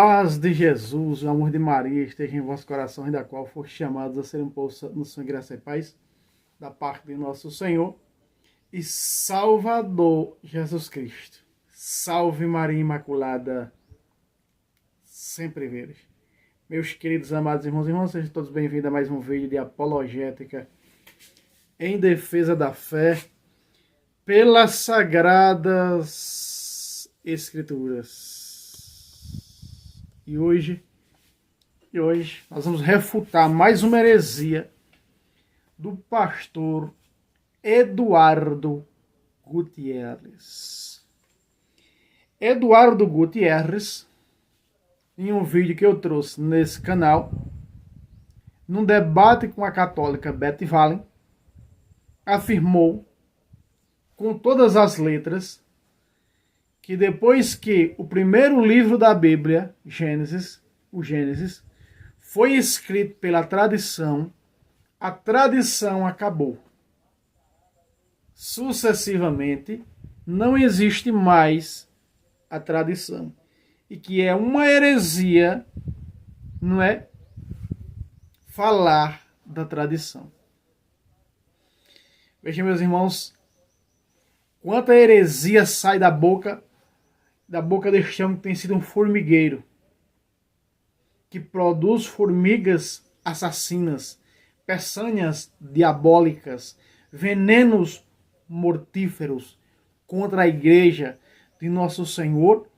paz de Jesus, o amor de Maria esteja em vossos corações, da qual foste chamados a ser um povo no sangue, graça e paz, da parte de nosso Senhor e Salvador Jesus Cristo. Salve Maria Imaculada, sempre veres. Meus queridos amados irmãos e irmãs, sejam todos bem-vindos a mais um vídeo de apologética em defesa da fé pelas Sagradas Escrituras. E hoje nós vamos refutar mais uma heresia do pastor Eduardo Gutierrez. Eduardo Gutierrez, em um vídeo que eu trouxe nesse canal, num debate com a católica Betty Valen, afirmou com todas as letras que depois que o primeiro livro da Bíblia, o Gênesis, foi escrito pela tradição, a tradição acabou. Sucessivamente, não existe mais a tradição. E que é uma heresia, não é? Falar da tradição. Vejam, meus irmãos, quanta heresia sai da boca deste homem que tem sido um formigueiro, que produz formigas assassinas, peçanhas diabólicas, venenos mortíferos contra a igreja de nosso Senhor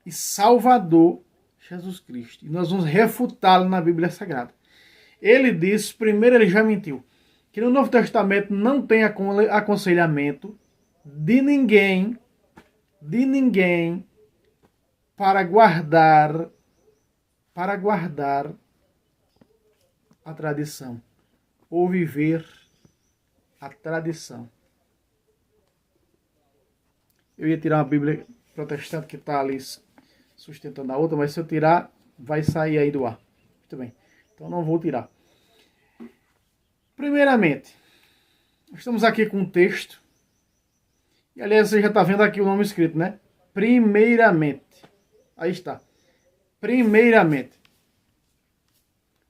e Salvador Jesus Cristo. E nós vamos refutá-lo na Bíblia Sagrada. Ele disse, primeiro ele já mentiu, que no Novo Testamento não tem aconselhamento de ninguém para guardar a tradição ou viver a tradição. Eu ia tirar uma Bíblia protestante que está ali sustentando a outra, mas se eu tirar, vai sair aí do ar. Muito bem, então não vou tirar. Primeiramente, estamos aqui com um texto, e aliás você já está vendo aqui o nome escrito, né? Primeiramente. Aí está. Primeiramente.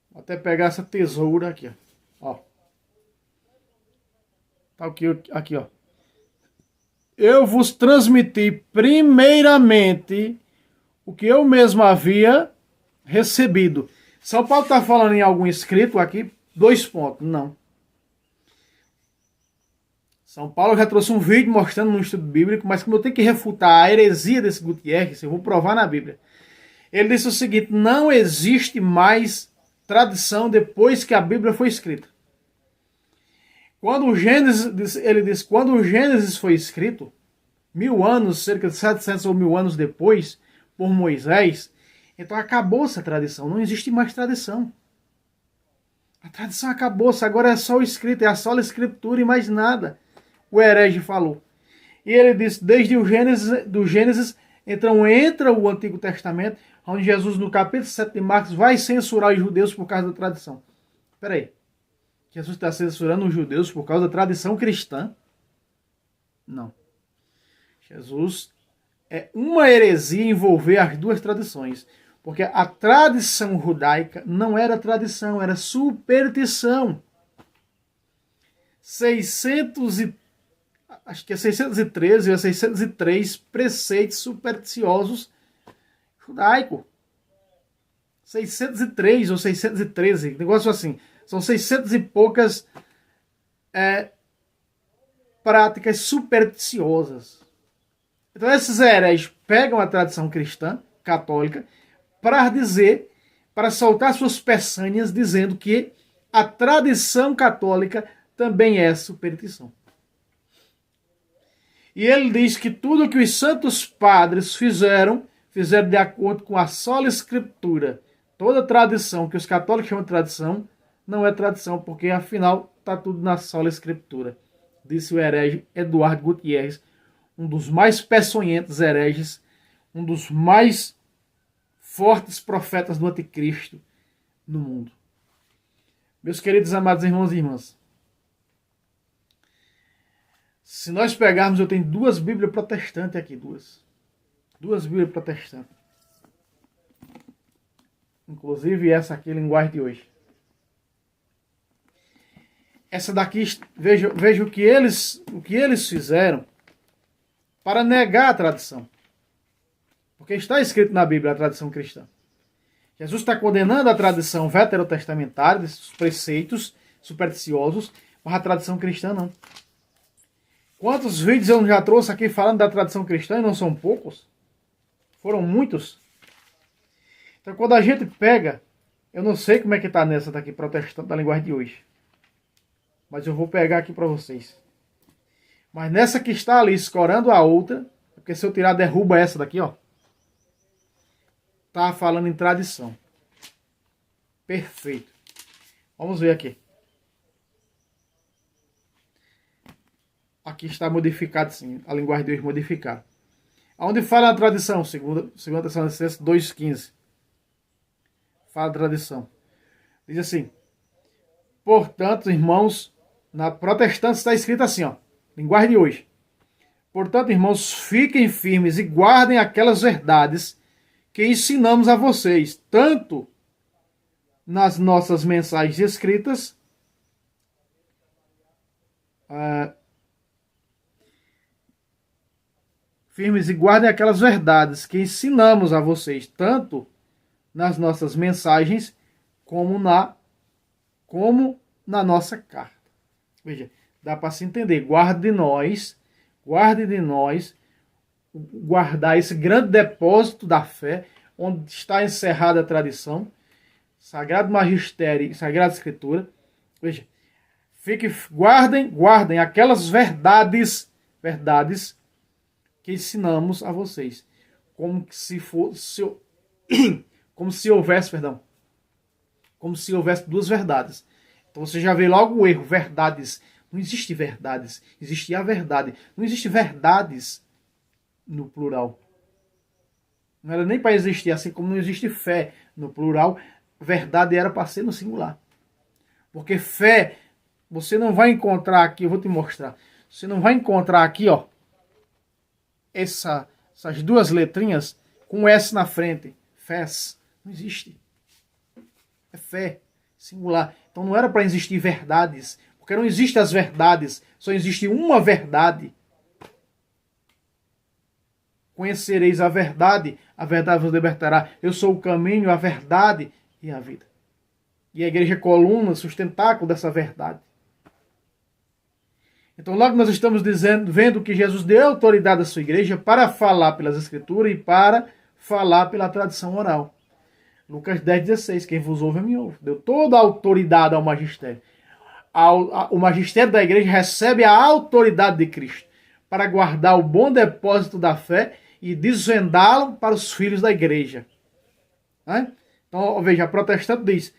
Vou até pegar essa tesoura aqui, ó. Tá aqui, ó. Eu vos transmiti primeiramente o que eu mesmo havia recebido. São Paulo está falando em algum escrito aqui, 2 pontos. Não. São Paulo já trouxe um vídeo mostrando no estudo bíblico, mas como eu tenho que refutar a heresia desse Gutierrez, eu vou provar na Bíblia. Ele disse o seguinte: não existe mais tradição depois que a Bíblia foi escrita. Quando o Gênesis, ele disse, quando o Gênesis foi escrito, 1000 anos, cerca de 700 ou 1000 anos depois, por Moisés, então acabou-se a tradição, não existe mais tradição. A tradição acabou-se, agora é só o escrito, é só a escritura e mais nada. O herege falou. E ele disse, desde o Gênesis, então entra o Antigo Testamento, onde Jesus, no capítulo 7 de Marcos, vai censurar os judeus por causa da tradição. Espera aí. Jesus está censurando os judeus por causa da tradição cristã? Não. Jesus é uma heresia envolver as duas tradições. Porque a tradição judaica não era tradição, era superstição. 613 ou 603 preceitos supersticiosos judaicos. 603 ou 613, negócio assim. São 600 e poucas práticas supersticiosas. Então esses hereges pegam a tradição cristã, católica, para soltar suas peçanhas, dizendo que a tradição católica também é superstição. E ele diz que tudo que os santos padres fizeram de acordo com a sola escritura. Toda tradição que os católicos chamam de tradição, não é tradição, porque afinal está tudo na sola escritura. Disse o herege Eduardo Gutierrez, um dos mais peçonhentos hereges, um dos mais fortes profetas do anticristo no mundo. Meus queridos amados irmãos e irmãs, se nós pegarmos, eu tenho 2 Bíblias protestantes aqui, duas Bíblias protestantes. Inclusive essa aqui, linguagem de hoje. Essa daqui, veja o que eles fizeram para negar a tradição. Porque está escrito na Bíblia a tradição cristã. Jesus está condenando a tradição veterotestamentária, desses preceitos supersticiosos, mas a tradição cristã não. Quantos vídeos eu já trouxe aqui falando da tradição cristã e não são poucos? Foram muitos. Então quando a gente pega, eu não sei como é que está nessa daqui, protestante da linguagem de hoje. Mas eu vou pegar aqui para vocês. Mas nessa que está ali escorando a outra, porque se eu tirar, derruba essa daqui, ó. Tá falando em tradição. Perfeito. Vamos ver aqui. Aqui está modificado sim, a linguagem de hoje modificada. Aonde fala a tradição? Segunda Tessalonicenses 2,15. Fala a tradição. Diz assim: portanto, irmãos, na protestante está escrito assim, ó, linguagem de hoje. Portanto, irmãos, fiquem firmes e guardem aquelas verdades que ensinamos a vocês, tanto nas nossas mensagens escritas, firmes e guardem aquelas verdades que ensinamos a vocês, tanto nas nossas mensagens como na nossa carta. Veja, dá para se entender. Guarde de nós, guardar esse grande depósito da fé, onde está encerrada a tradição, Sagrado Magistério e Sagrada Escritura. Veja, guardem aquelas verdades que ensinamos a vocês, como se houvesse duas verdades. Então você já vê logo o erro, verdades. Não existe verdades, existe a verdade. Não existe verdades no plural. Não era nem para existir, assim como não existe fé no plural, verdade era para ser no singular. Porque fé, você não vai encontrar aqui, eu vou te mostrar. Você não vai encontrar aqui, ó, essas duas letrinhas com S na frente. Fés. Não existe. É fé, singular. Então não era para existir verdades, porque não existem as verdades, só existe uma verdade. Conhecereis a verdade vos libertará. Eu sou o caminho, a verdade e a vida. E a igreja é coluna, sustentáculo dessa verdade. Então logo nós estamos vendo que Jesus deu autoridade à sua igreja para falar pelas escrituras e para falar pela tradição oral. Lucas 10,16, quem vos ouve, me ouve. Deu toda a autoridade ao magistério. O magistério da igreja recebe a autoridade de Cristo para guardar o bom depósito da fé e desvendá-lo para os filhos da igreja. Então, veja, a protestante diz: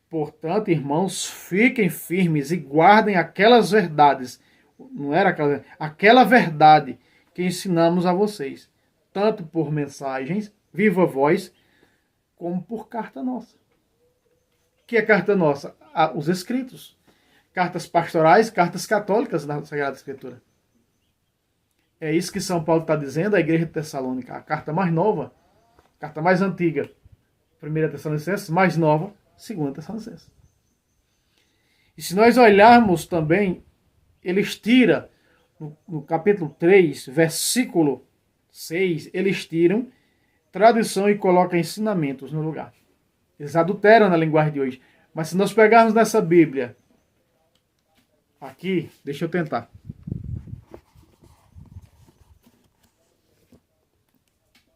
portanto, irmãos, fiquem firmes e guardem aquelas verdades. Não era aquela verdade que ensinamos a vocês, tanto por mensagens, viva voz, como por carta nossa. O que é carta nossa? Os escritos. Cartas pastorais, cartas católicas da Sagrada Escritura. É isso que São Paulo está dizendo à igreja de Tessalônica. A carta mais nova, carta mais antiga, 1 Tessalonicenses, mais nova, 2 Tessalonicenses. E se nós olharmos também, eles tiram, no capítulo 3, versículo 6, eles tiram tradição e colocam ensinamentos no lugar. Eles adulteram na linguagem de hoje. Mas se nós pegarmos nessa Bíblia, aqui, deixa eu tentar.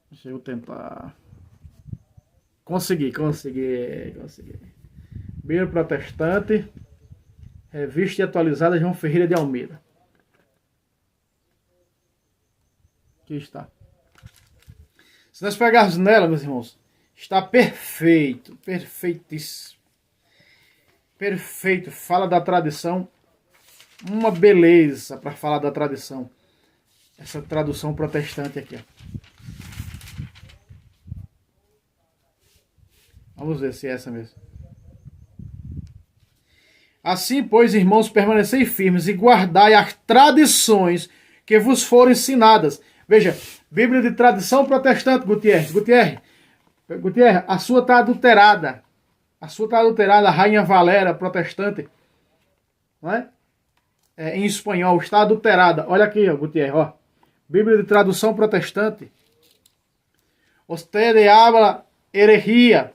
Deixa eu tentar. Consegui. Bíblia Protestante, revista e atualizada, João Ferreira de Almeida. Aqui está. Se nós pegarmos nela, meus irmãos, está perfeito, perfeitíssimo. Perfeito, fala da tradição, uma beleza para falar da tradição. Essa tradução protestante aqui, ó. Vamos ver se é essa mesmo. Assim, pois, irmãos, permanecei firmes e guardai as tradições que vos foram ensinadas. Veja, Bíblia de tradição protestante, Gutierrez. Gutierrez, a sua está adulterada. A sua está adulterada, a Rainha Valera, protestante. Não é? Em espanhol, está adulterada. Olha aqui, ó, Gutierrez, ó. Bíblia de tradução protestante. Usted habla herejía.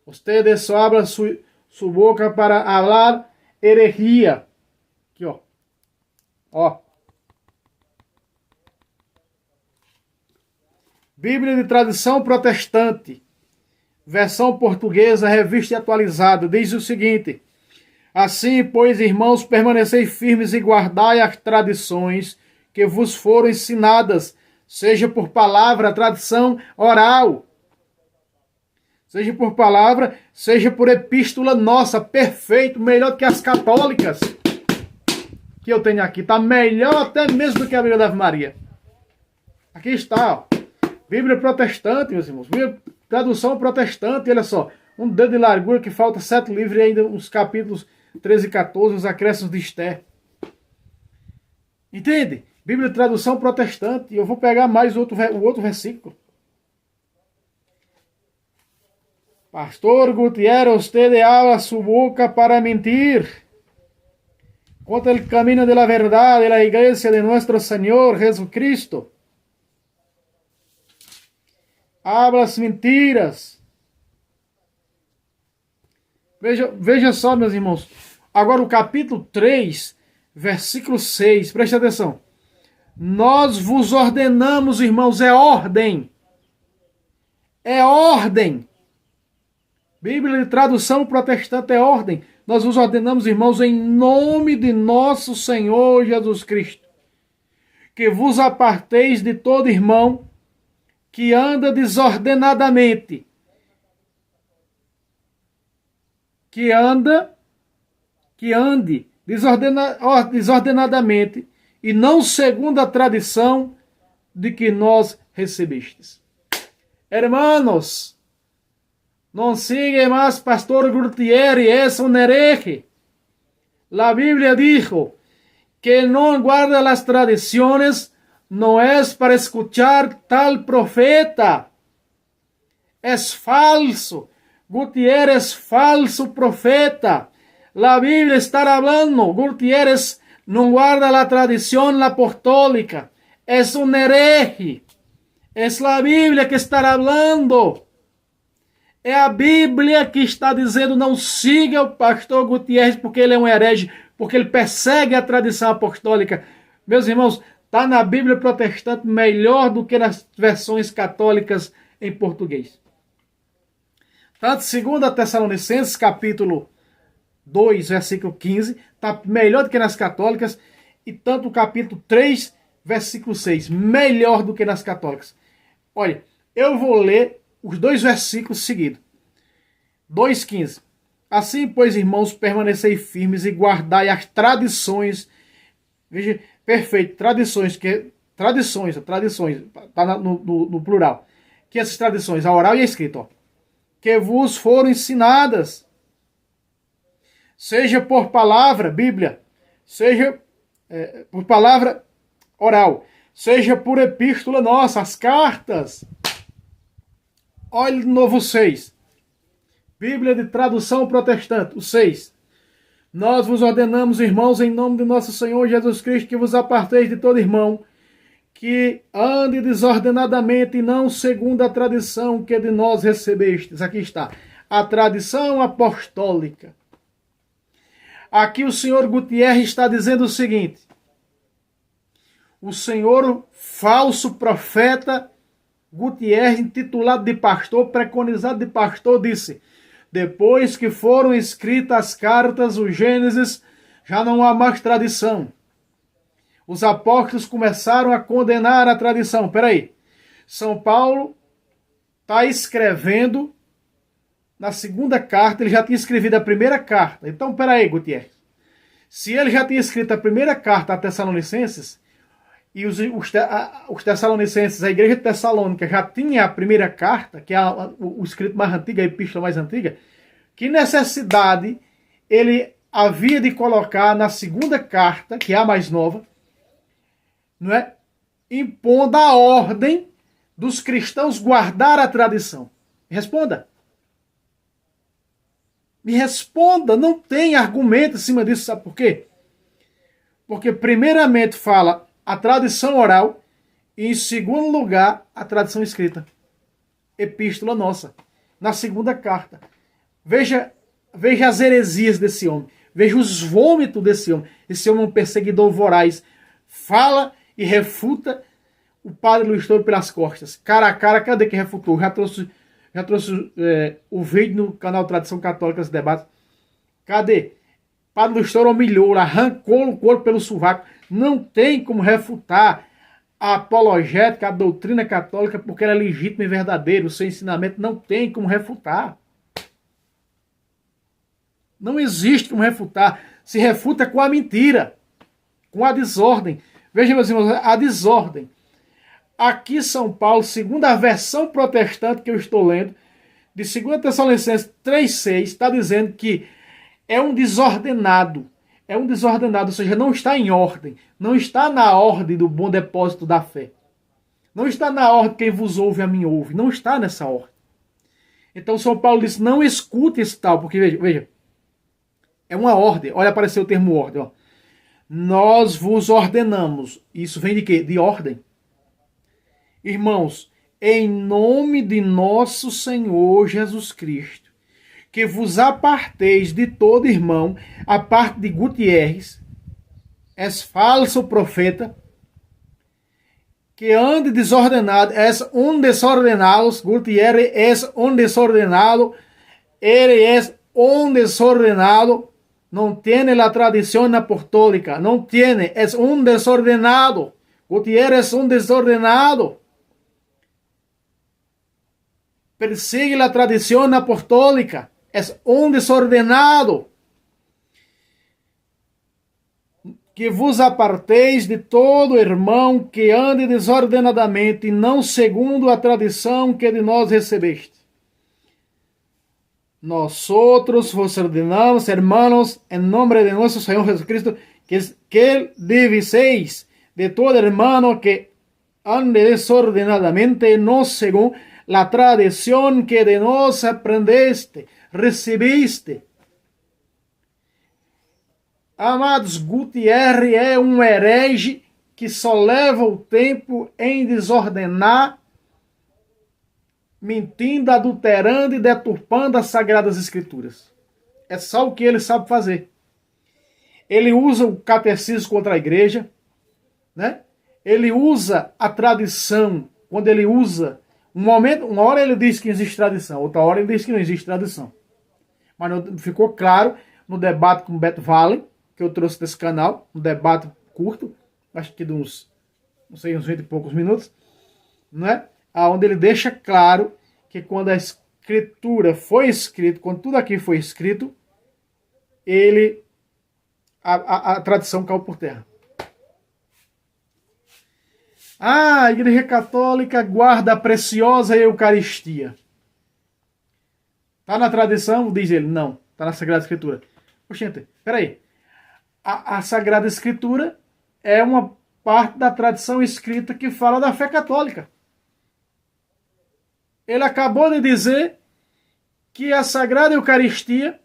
Usted só habla su boca para hablar herejía. Aqui, ó. Ó. Bíblia de tradução protestante. Versão portuguesa, revista e atualizada. Diz o seguinte: assim, pois, irmãos, permanecei firmes e guardai as tradições que vos foram ensinadas, seja por palavra, tradição oral, seja por palavra, seja por epístola nossa, perfeito, melhor do que as católicas que eu tenho aqui. Está melhor até mesmo do que a Bíblia da Ave Maria. Aqui está, ó. Bíblia protestante, meus irmãos. Bíblia, tradução protestante, olha só. Um dedo de largura que falta 7 livros e ainda uns capítulos 13 e 14, os acréscimos de Esther. Entende? Bíblia de tradução protestante. E eu vou pegar mais o outro versículo. Pastor Gutiérrez, usted habla su boca para mentir contra el camino de la verdad de la iglesia de nuestro Señor Jesucristo. Hablas mentiras. Veja só, meus irmãos. Agora o capítulo 3, versículo 6. Preste atenção. Nós vos ordenamos, irmãos, é ordem. É ordem. Bíblia de tradução protestante é ordem. Nós vos ordenamos, irmãos, em nome de nosso Senhor Jesus Cristo, que vos aparteis de todo irmão que anda desordenadamente, que ande desordenadamente e não segundo a tradição de que nós recebestes. Hermanos, não siga mais Pastor Gutiérrez, é um hereje. La Biblia dijo que no guarda las tradiciones, no es para escuchar tal profeta. Es falso. Gutiérrez, falso profeta. La Biblia está hablando. Gutiérrez no guarda la tradición apostólica. Es un hereje. Es la Biblia que está hablando. É a Bíblia que está dizendo: não siga o pastor Gutiérrez porque ele é um herege, porque ele persegue a tradição apostólica. Meus irmãos, está na Bíblia protestante melhor do que nas versões católicas em português. Tanto 2 Tessalonicenses, capítulo 2, versículo 15, está melhor do que nas católicas, e tanto o capítulo 3, versículo 6, melhor do que nas católicas. Olha, eu vou ler os 2 versículos seguidos. 2,15. Assim, pois, irmãos, permanecei firmes e guardai as tradições. Veja, perfeito, tradições, tradições, está no plural. Que essas tradições, a oral e a escrita, ó, que vos foram ensinadas, seja por palavra, Bíblia, seja por palavra oral, seja por epístola nossa, as cartas. Olha de novo o 6. Bíblia de tradução protestante, o 6. Nós vos ordenamos, irmãos, em nome de nosso Senhor Jesus Cristo, que vos aparteis de todo irmão que ande desordenadamente e não segundo a tradição que de nós recebestes. Aqui está. A tradição apostólica. Aqui o senhor Gutiérrez está dizendo o seguinte: o senhor falso profeta Gutiérrez, intitulado de pastor, preconizado de pastor, disse: depois que foram escritas as cartas, o Gênesis, já não há mais tradição. Os apóstolos começaram a condenar a tradição. Peraí, São Paulo está escrevendo na segunda carta, ele já tinha escrevido a primeira carta. Então, peraí, Gutiérrez, se ele já tinha escrito a primeira carta a Tessalonicenses, e os Tessalonicenses, a igreja de Tessalônica, já tinha a primeira carta, que é o escrito mais antigo, a epístola mais antiga, que necessidade ele havia de colocar na segunda carta, que é a mais nova, não é? Impondo a ordem dos cristãos guardar a tradição? Me responda. Me responda, não tem argumento em cima disso, sabe por quê? Porque primeiramente fala a tradição oral e em segundo lugar a tradição escrita. Epístola nossa, na segunda carta. Veja as heresias desse homem, veja os vômitos desse homem. Esse homem é um perseguidor voraz. Fala e refuta o padre Luiz Toro pelas costas. Cara a cara, cadê que refutou? Já trouxe o vídeo no canal Tradição Católica, esse debate. Cadê? Padre Luiz Toro humilhou, arrancou o corpo pelo sovaco. Não tem como refutar a apologética, a doutrina católica, porque ela é legítima e verdadeira. O seu ensinamento não tem como refutar. Não existe como refutar. Se refuta com a mentira, com a desordem. Veja, meus irmãos, a desordem. Aqui São Paulo, segundo a versão protestante que eu estou lendo, de 2 Tessalonicenses 3,6, está dizendo que é um desordenado. É um desordenado, ou seja, não está em ordem. Não está na ordem do bom depósito da fé. Não está na ordem quem vos ouve a mim ouve. Não está nessa ordem. Então São Paulo diz, não escute esse tal, porque veja, é uma ordem. Olha, apareceu o termo ordem. Ó. Nós vos ordenamos. Isso vem de quê? De ordem. Irmãos, em nome de nosso Senhor Jesus Cristo, que vos aparteis de todo irmão, a parte de Gutierres, és falso profeta, que ande desordenado, és um desordenado, Gutierres és um desordenado, ele és un desordenado, no tiene la tradición apostólica, no tiene, es un desordenado. Gutiérrez es un desordenado. Persigue la tradición apostólica, es un desordenado. Que vos aparteis de todo irmão que ande desordenadamente, e não segundo a tradição que de nós recebeste. Nosotros vos ordenamos, hermanos, en nombre de nuestro Señor Jesucristo, que diviséis de todo hermano que ande desordenadamente, no según la tradición que de nos aprendeste, recebiste. Amados, Gutierrez é um herege que só leva o tempo em desordenar, mentindo, adulterando e deturpando as Sagradas Escrituras. É só o que ele sabe fazer. Ele usa o catecismo contra a igreja, né? Ele usa a tradição, quando ele usa, uma hora ele diz que existe tradição, outra hora ele diz que não existe tradição. Mas ficou claro no debate com o Beto Vale, que eu trouxe desse canal, um debate curto, acho que de uns 20 e poucos minutos, né? Onde ele deixa claro que quando a escritura foi escrita, quando tudo aqui foi escrito, a tradição caiu por terra. A Igreja Católica guarda a preciosa Eucaristia. Está na tradição? Diz ele. Não, está na Sagrada Escritura. Oxente, peraí. A Sagrada Escritura é uma parte da tradição escrita que fala da fé católica. Ele acabou de dizer que a Sagrada Eucaristia,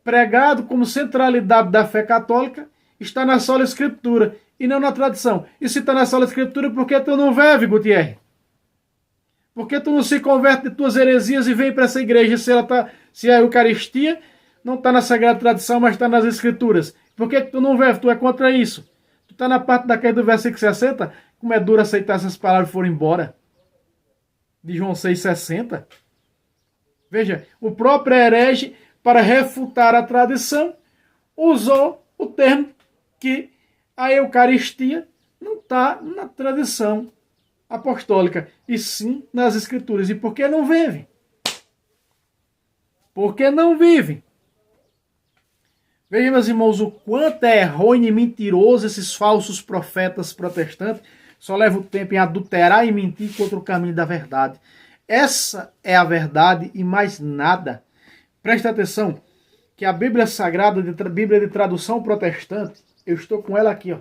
pregado como centralidade da fé católica, está na sola Escritura e não na tradição. E se está na sola Escritura, por que tu não vive, Gutierrez? Por que tu não se converte de tuas heresias e vem para essa igreja se a Eucaristia não está na Sagrada Tradição, mas está nas Escrituras? Por que tu não vive? Tu é contra isso. Tu está na parte daquele do versículo 60, como é duro aceitar essas palavras e foram embora. De João 6,60. Veja, o próprio herege, para refutar a tradição, usou o termo que a Eucaristia não está na tradição apostólica, e sim nas Escrituras. E por que não vive? Por que não vive? Veja, meus irmãos, o quanto é errôneo e mentiroso esses falsos profetas protestantes. Só leva o tempo em adulterar e mentir contra o caminho da verdade. Essa é a verdade e mais nada. Preste atenção que a Bíblia Sagrada, Bíblia de tradução protestante, eu estou com ela aqui, ó.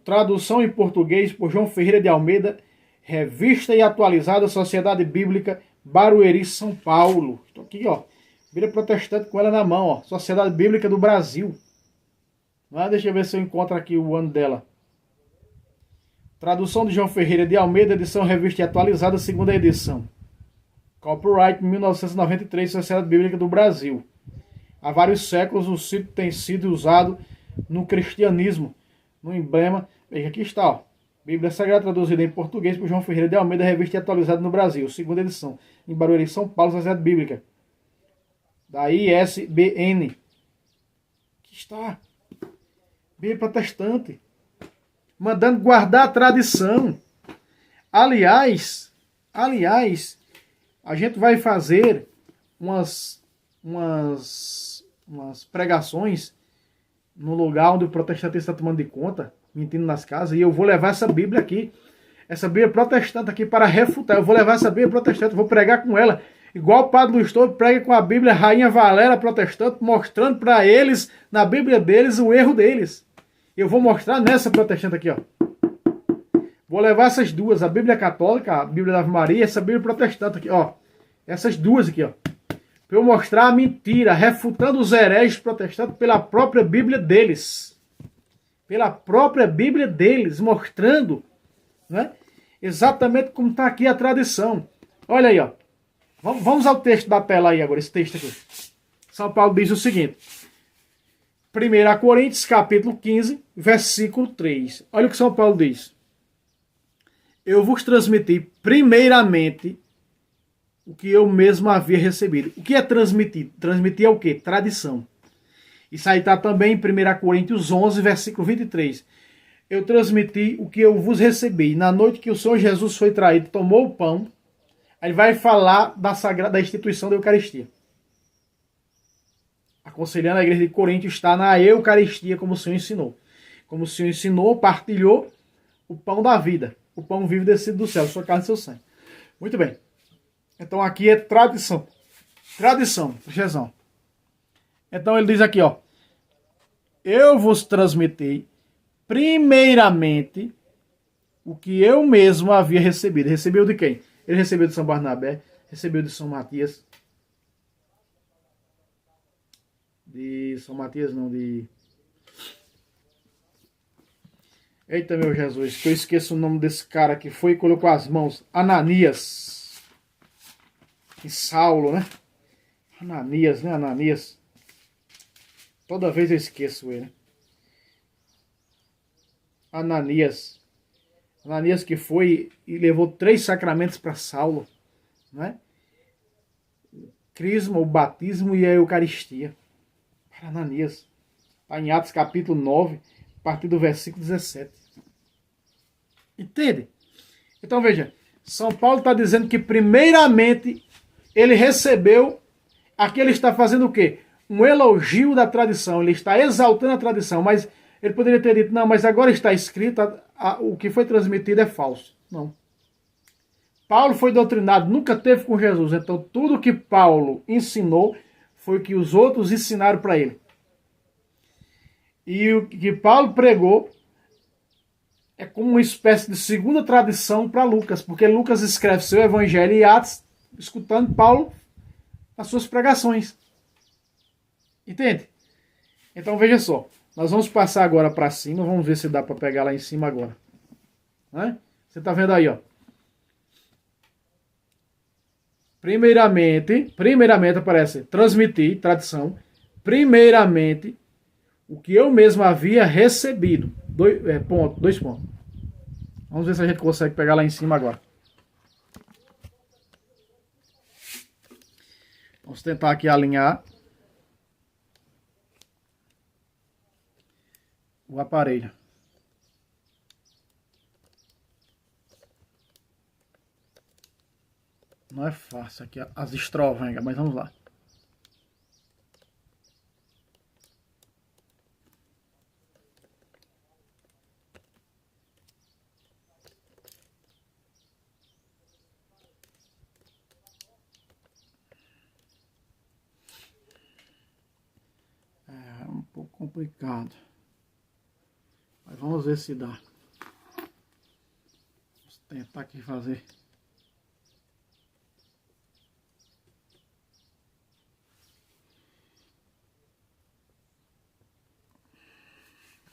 Tradução em português por João Ferreira de Almeida, Revista e atualizada, Sociedade Bíblica, Barueri, São Paulo. Estou aqui, ó. Bíblia Protestante com ela na mão, ó. Sociedade Bíblica do Brasil. Deixa eu ver se eu encontro aqui o ano dela. Tradução de João Ferreira de Almeida, edição Revista e Atualizada, segunda edição. Copyright 1993, Sociedade Bíblica do Brasil. Há vários séculos o sítio tem sido usado no cristianismo, no emblema. Veja, aqui está, ó. Bíblia Sagrada traduzida em português por João Ferreira de Almeida, Revista e Atualizada no Brasil, segunda edição. Em Barueri, São Paulo, Sociedade Bíblica. Da ISBN. Aqui está. Bíblia Protestante. Mandando guardar a tradição. Aliás, a gente vai fazer umas pregações no lugar onde o protestantismo está tomando de conta, mentindo nas casas, e eu vou levar essa Bíblia aqui, essa Bíblia protestante aqui para refutar. Eu vou levar essa Bíblia protestante, vou pregar com ela, igual o Padre Luiz Todo prega com a Bíblia Rainha Valéria protestante, mostrando para eles, na Bíblia deles, o erro deles. Eu vou mostrar nessa protestante aqui, ó. Vou levar essas duas, a Bíblia Católica, a Bíblia da Ave Maria, essa Bíblia Protestante aqui, ó. Essas duas aqui, ó. Para eu mostrar a mentira, refutando os hereges protestantes pela própria Bíblia deles. Pela própria Bíblia deles, mostrando, né, exatamente como está aqui a tradição. Olha aí, ó. Vamos ao texto da tela aí agora, esse texto aqui. São Paulo diz o seguinte. 1 Coríntios, capítulo 15, versículo 3. Olha o que São Paulo diz. Eu vos transmiti primeiramente o que eu mesmo havia recebido. O que é transmitir? Transmitir é o quê? Tradição. Isso aí está também em 1 Coríntios 11, versículo 23. Eu transmiti o que eu vos recebi. Na noite que o Senhor Jesus foi traído, tomou o pão. Aí vai falar da instituição da Eucaristia. Aconselhando a igreja de Corinto está na Eucaristia, como o Senhor ensinou. Como o Senhor ensinou, partilhou o pão da vida. O pão vivo descido do céu, sua carne e seu sangue. Muito bem. Então aqui é tradição. Tradição, Jesus. Então ele diz aqui, ó. Eu vos transmiti primeiramente o que eu mesmo havia recebido. Recebeu de quem? Ele recebeu de São Barnabé, recebeu de São Matias. De São Matias, não, de... Eita, meu Jesus, que eu esqueço o nome desse cara que foi e colocou as mãos. Ananias. E Saulo, né? Ananias, né? Ananias. Toda vez eu esqueço ele. Ananias. Ananias que foi e levou 3 sacramentos para Saulo, né? O crisma, o batismo e a Eucaristia. Para Ananias. Está em Atos capítulo 9, a partir do versículo 17. Entende? Então veja, São Paulo está dizendo que primeiramente ele recebeu, aqui ele está fazendo o quê? Um elogio da tradição, ele está exaltando a tradição, mas ele poderia ter dito, não, mas agora está escrito, o que foi transmitido é falso. Não. Paulo foi doutrinado, nunca teve com Jesus, então tudo que Paulo ensinou foi o que os outros ensinaram para ele. E o que Paulo pregou é como uma espécie de segunda tradição para Lucas, porque Lucas escreve seu evangelho e Atos, escutando Paulo as suas pregações. Entende? Então veja só, nós vamos passar agora para cima, vamos ver se dá para pegar lá em cima agora. Né? Você está vendo aí, ó. Primeiramente aparece transmitir, tradição, primeiramente o que eu mesmo havia recebido. 2 pontos. Vamos ver se a gente consegue pegar lá em cima agora. Vamos tentar aqui alinhar o aparelho. Não é fácil aqui as estrovengas, mas vamos lá. É um pouco complicado. Mas vamos ver se dá. Vamos tentar botar aqui e fazer.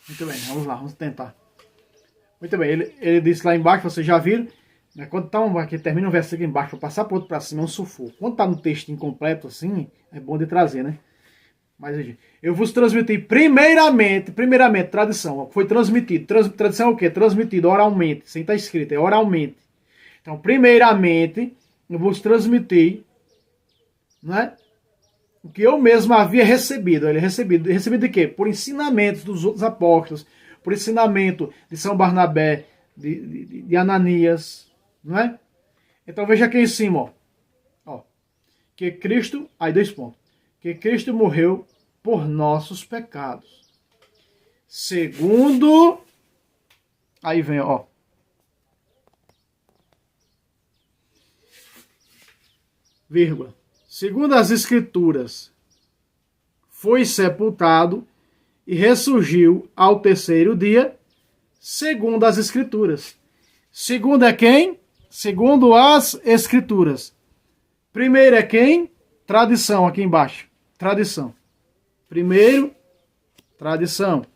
Muito bem, vamos lá, vamos tentar. Muito bem, ele disse lá embaixo, vocês já viram, né, quando tá aqui, termina um versículo embaixo, para passar para outro para cima, é um sufoco. Quando tá no texto incompleto assim, é bom de trazer, né? Mas eu vos transmiti primeiramente, tradição, foi transmitido. Tradição é o quê? Transmitido oralmente, sem estar escrito, é oralmente. Então, primeiramente, eu vos transmiti, né, o que eu mesmo havia recebido. Ele recebido de quê? Por ensinamentos dos outros apóstolos, por ensinamento de São Barnabé, de Ananias, não é? Então veja aqui em cima, ó, que Cristo, aí 2 pontos, que Cristo morreu por nossos pecados. Segundo, aí vem, ó, vírgula, segundo as Escrituras, foi sepultado e ressurgiu ao terceiro dia, segundo as Escrituras. Segundo é quem? Segundo as Escrituras. Primeiro é quem? Tradição, aqui embaixo. Tradição. Primeiro, tradição.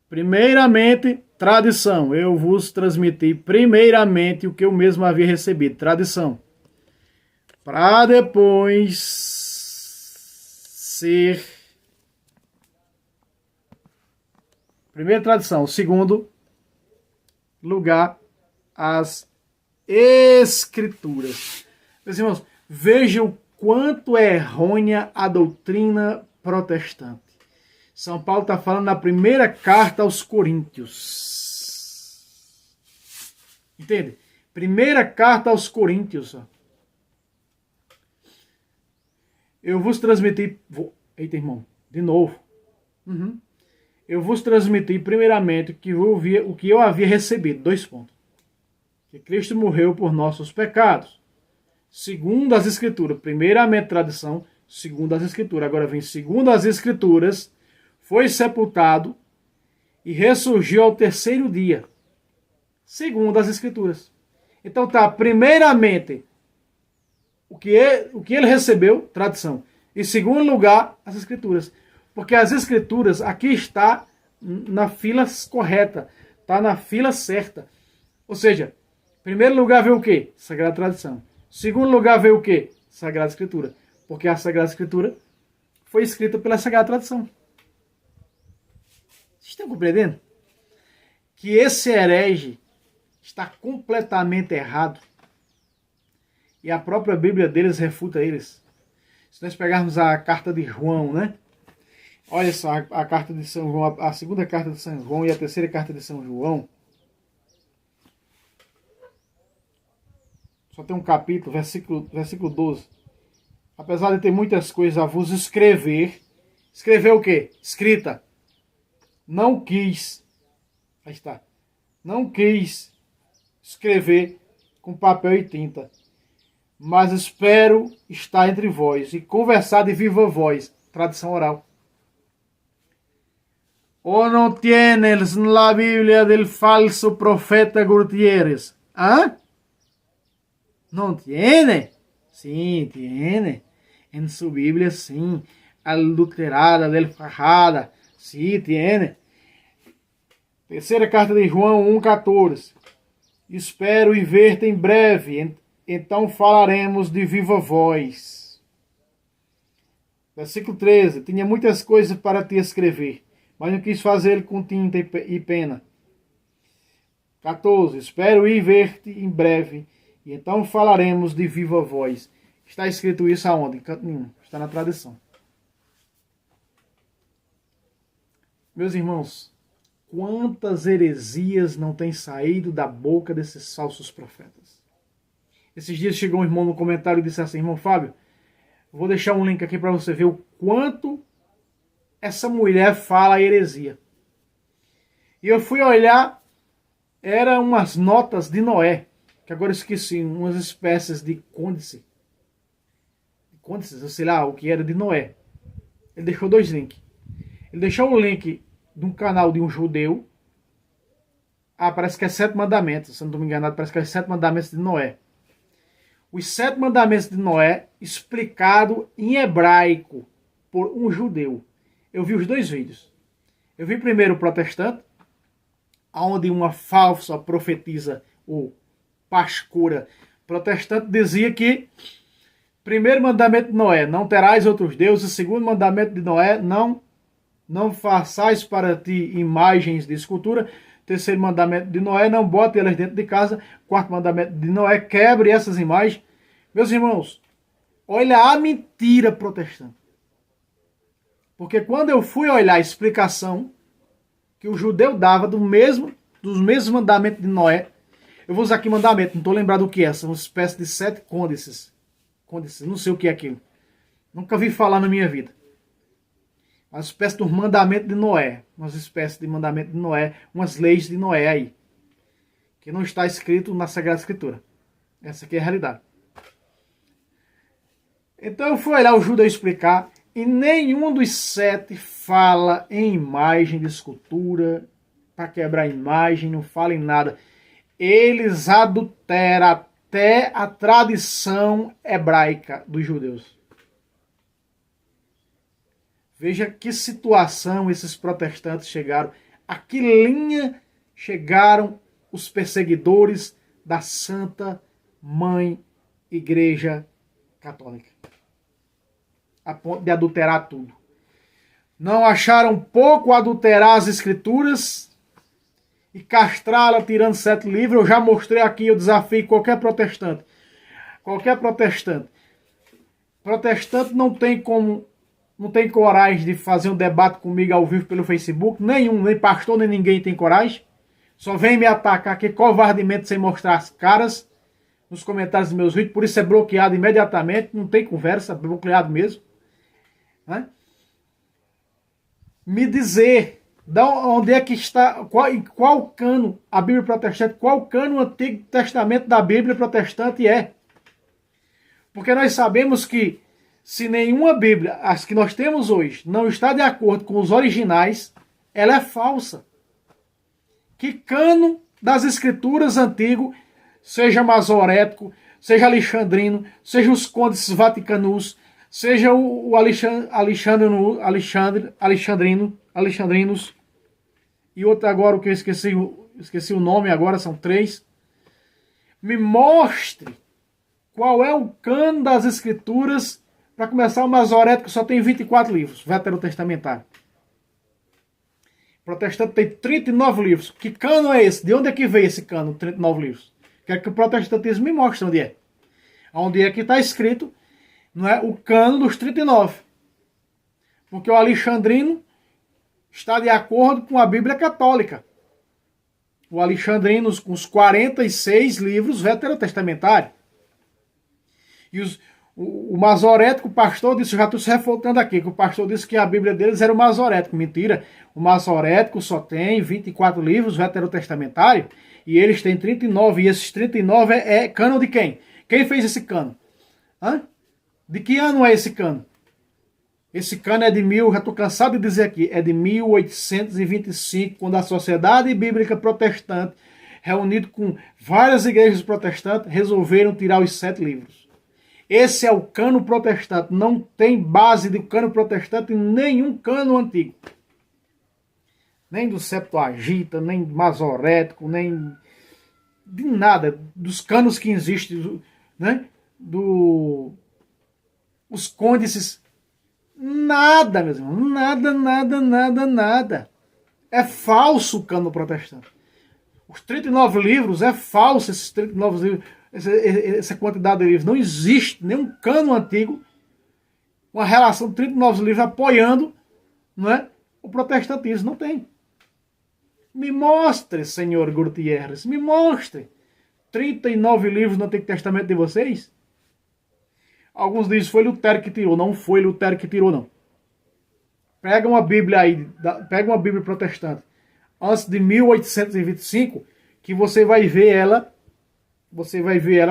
Primeiramente, tradição. Eu vos transmiti primeiramente o que eu mesmo havia recebido. Tradição. Para depois ser... Primeira tradição. Segundo lugar, as Escrituras. Meus irmãos, vejam quanto é errônea a doutrina protestante. São Paulo está falando na primeira carta aos Coríntios. Entende? Primeira carta aos Coríntios. Eu vos transmiti... Eita, irmão, de novo. Eu vos transmiti primeiramente o que eu havia recebido. 2 pontos. Que Cristo morreu por nossos pecados. Segundo as Escrituras. Primeiramente, tradição. Segundo as Escrituras. Agora vem segundo as Escrituras. Foi sepultado e ressurgiu ao terceiro dia. Segundo as Escrituras. Então tá, primeiramente, o que ele recebeu, tradição. Em segundo lugar, as Escrituras. Porque as Escrituras, aqui está na fila correta. Está na fila certa. Ou seja, em primeiro lugar veio o quê? Sagrada Tradição. Em segundo lugar veio o quê? Sagrada Escritura. Porque a Sagrada Escritura foi escrita pela Sagrada Tradição. Vocês estão compreendendo? Que esse herege está completamente errado. E a própria Bíblia deles refuta eles. Se nós pegarmos a carta de João, né? Olha só, a carta de São João, a segunda carta de São João e a terceira carta de São João. Só tem um capítulo, versículo 12. Apesar de ter muitas coisas a vos escrever. Escrever o quê? Escrita. Não quis. Aí está. Não quis escrever com papel e tinta. Mas espero estar entre vós e conversar de viva voz. Tradição oral. ¿O no tienes la Biblia del falso profeta Gutiérrez? ¿Ah? ¿No tiene? Sí, tiene. En su Biblia, sí. Adulterada, delfajada. Sí, tiene. Terceira carta de João 1,14. Espero e ver-te em breve, então falaremos de viva voz. Versículo 13. Tinha muitas coisas para te escrever, mas não quis fazer com tinta e pena. 14. Espero ir ver-te em breve, e então falaremos de viva voz. Está escrito isso aonde? Em canto nenhum. Está na tradição. Meus irmãos, quantas heresias não têm saído da boca desses falsos profetas? Esses dias chegou um irmão no comentário e disse assim: irmão Fábio, vou deixar um link aqui para você ver o quanto essa mulher fala heresia. E eu fui olhar, eram umas notas de Noé, que agora eu esqueci, umas espécies de códices, eu sei lá o que era de Noé. Ele deixou 2 links. Ele deixou o link de um canal de um judeu. Parece que é 7 mandamentos. Se eu não estou me enganado, parece que é 7 mandamentos de Noé. Os 7 mandamentos de Noé, explicado em hebraico por um judeu. Eu vi os 2 vídeos. Eu vi primeiro o protestante, onde uma falsa profetisa ou pascura protestante dizia que primeiro mandamento de Noé, não terás outros deuses. Segundo mandamento de Noé, não façais para ti imagens de escultura. Terceiro mandamento de Noé, não bote elas dentro de casa. Quarto mandamento de Noé, quebre essas imagens. Meus irmãos, olha a mentira protestante. Porque quando eu fui olhar a explicação que o judeu dava dos mesmos mandamentos de Noé, eu vou usar aqui mandamento, não estou lembrado do que é, são uma espécie de 7 códices. Não sei o que é aquilo. Nunca vi falar na minha vida. Uma espécie de mandamento de Noé. Umas espécies de mandamento de Noé. Umas leis de Noé aí. Que não está escrito na Sagrada Escritura. Essa aqui é a realidade. Então eu fui olhar o judeu explicar. E nenhum dos 7 fala em imagem de escultura. Para quebrar imagem. Não fala em nada. Eles adulteram até a tradição hebraica dos judeus. Veja que situação esses protestantes chegaram. A que linha chegaram os perseguidores da Santa Mãe Igreja Católica. A ponto de adulterar tudo. Não acharam pouco adulterar as Escrituras e castrá-la tirando 7 livros. Eu já mostrei aqui, eu desafio qualquer protestante. Qualquer protestante. Protestante não tem coragem de fazer um debate comigo ao vivo pelo Facebook. Nenhum, nem pastor, nem ninguém tem coragem. Só vem me atacar aqui covardemente sem mostrar as caras nos comentários dos meus vídeos. Por isso é bloqueado imediatamente. Não tem conversa, bloqueado mesmo. Né? Me dizer onde é que está, qual cano a Bíblia protestante, qual cano o Antigo Testamento da Bíblia protestante é. Porque nós sabemos que se nenhuma Bíblia, as que nós temos hoje, não está de acordo com os originais, ela é falsa. Que cano das Escrituras antigo, seja masorético, seja alexandrino, seja os condes vaticanos, seja o alexandrinos, e outro agora que eu esqueci o nome agora, são 3. Me mostre qual é o cano das Escrituras. Para começar, o masorético só tem 24 livros, veterotestamentário. O protestante tem 39 livros. Que cano é esse? De onde é que veio esse cano, 39 livros? Quero que o protestantismo me mostre onde é. Onde é que está escrito, não é, o cano dos 39. Porque o alexandrino está de acordo com a Bíblia Católica. O alexandrino com os 46 livros veterotestamentários. E o masorético, o pastor disse, já estou se refutando aqui, que o pastor disse que a Bíblia deles era o masorético. Mentira. O masorético só tem 24 livros veterotestamentários e eles têm 39. E esses 39 é cano de quem? Quem fez esse cano? Hã? De que ano é esse cano? Esse cano é de já estou cansado de dizer aqui, é de 1825, quando a Sociedade Bíblica Protestante, reunido com várias igrejas protestantes, resolveram tirar os 7 livros. Esse é o cano protestante. Não tem base de cano protestante em nenhum cano antigo. Nem do Septuaginta, nem masorético, nem de nada. Dos canos que existem, né? Os côndices. Nada, meus irmãos. Nada. É falso o cano protestante. Os 39 livros, é falso esses 39 livros. Essa quantidade de livros. Não existe nenhum cano antigo, uma relação de 39 livros apoiando, não é, o protestantismo. Não tem. Me mostre, senhor Gutierrez, me mostre 39 livros no Antigo Testamento de vocês. Alguns dizem que foi Lutero que tirou. Não foi Lutero que tirou, não. Pega uma Bíblia aí, pega uma Bíblia protestante antes de 1825, que você vai ver ela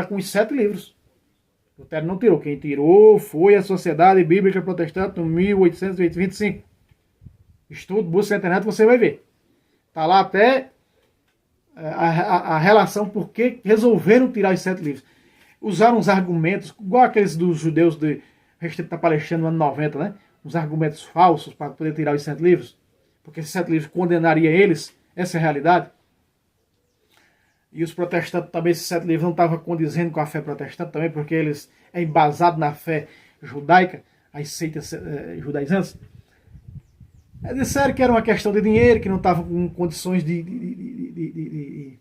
com os 7 livros Lutero não tirou. Quem tirou foi a Sociedade Bíblica Protestante no 1825. Estudo, busca na internet, você vai ver. Está lá até a relação por que resolveram tirar os 7 livros. Usaram uns argumentos, igual aqueles dos judeus de Restrito da Palestina no ano 90, né? Uns argumentos falsos para poder tirar os 7 livros. Porque esses 7 livros condenaria eles. Essa é a realidade. E os protestantes também, esses 7 livros não estavam condizendo com a fé protestante também, porque eles é embasado na fé judaica, as seitas judaizantes. Disseram que era uma questão de dinheiro, que não estavam com condições de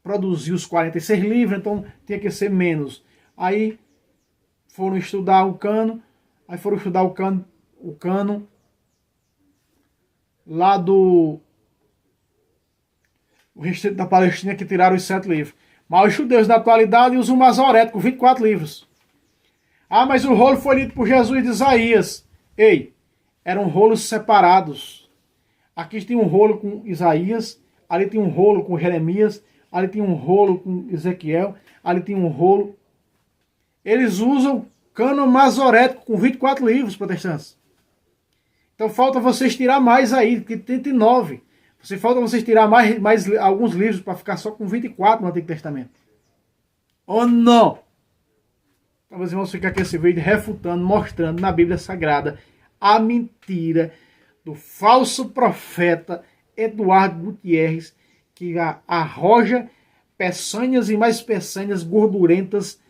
produzir os 46 livros, então tinha que ser menos. Aí foram estudar o cano, o cano lá do Restrito da Palestina, que tiraram os 7 livros. Mas os judeus da atualidade usam o Masoreto com 24 livros. Ah, mas o rolo foi lido por Jesus de Isaías. Ei, eram rolos separados. Aqui tem um rolo com Isaías, ali tem um rolo com Jeremias, ali tem um rolo com Ezequiel, ali tem um rolo. Eles usam cânon masorético com 24 livros, protestantes. Então falta vocês tirar mais aí, porque tem 9. Falta vocês tirar mais alguns livros para ficar só com 24 no Antigo Testamento. Ou não? Então vocês vão ficar aqui esse vídeo refutando, mostrando na Bíblia Sagrada a mentira do falso profeta Eduardo Gutierrez, que arroja peçanhas e mais peçanhas gordurentas,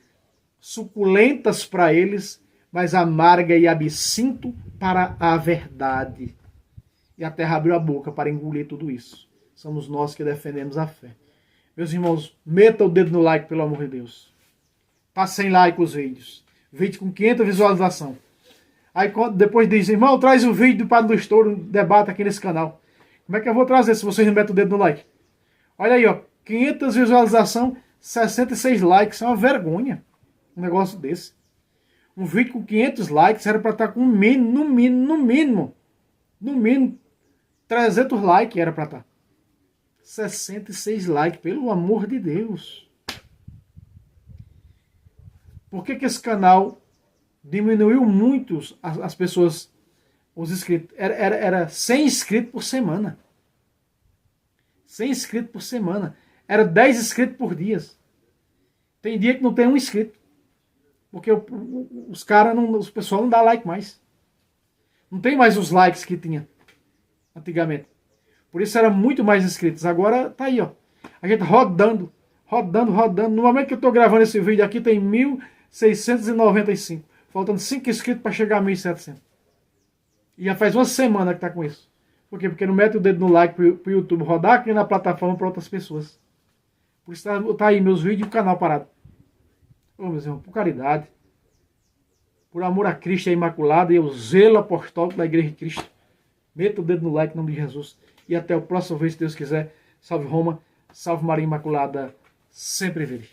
suculentas para eles, mas amarga e absinto para a verdade. E a terra abriu a boca para engolir tudo isso. Somos nós que defendemos a fé. Meus irmãos, meta o dedo no like, pelo amor de Deus. Passem like os vídeos. Vídeo com 500 visualizações. Aí depois diz, irmão, traz o vídeo do Padre do Estouro, debate aqui nesse canal. Como é que eu vou trazer se vocês não metem o dedo no like? Olha aí, ó, 500 visualizações, 66 likes, é uma vergonha um negócio desse. Um vídeo com 500 likes era para estar com no mínimo 300 likes era para estar. 66 likes, pelo amor de Deus. Por que esse canal diminuiu muito as pessoas, os inscritos? Era 100 inscritos por semana. 100 inscritos por semana. Era 10 inscritos por dia. Tem dia que não tem um inscrito. Porque os pessoal não dá like mais. Não tem mais os likes que tinha antigamente. Por isso era muito mais inscritos. Agora tá aí, ó. A gente rodando. No momento que eu tô gravando esse vídeo aqui tem 1.695. Faltando 5 inscritos para chegar a 1.700. E já faz uma semana que tá com isso. Por quê? Porque não mete o dedo no like pro YouTube rodar aqui na plataforma para outras pessoas. Por isso tá aí meus vídeos e o canal parado. Ô, meus irmãos, por caridade, por amor a Cristo e a Imaculada e o zelo apostólico da Igreja de Cristo, meta o dedo no like em nome de Jesus. E até o próximo vídeo, se Deus quiser. Salve Roma, salve Maria Imaculada, sempre vive.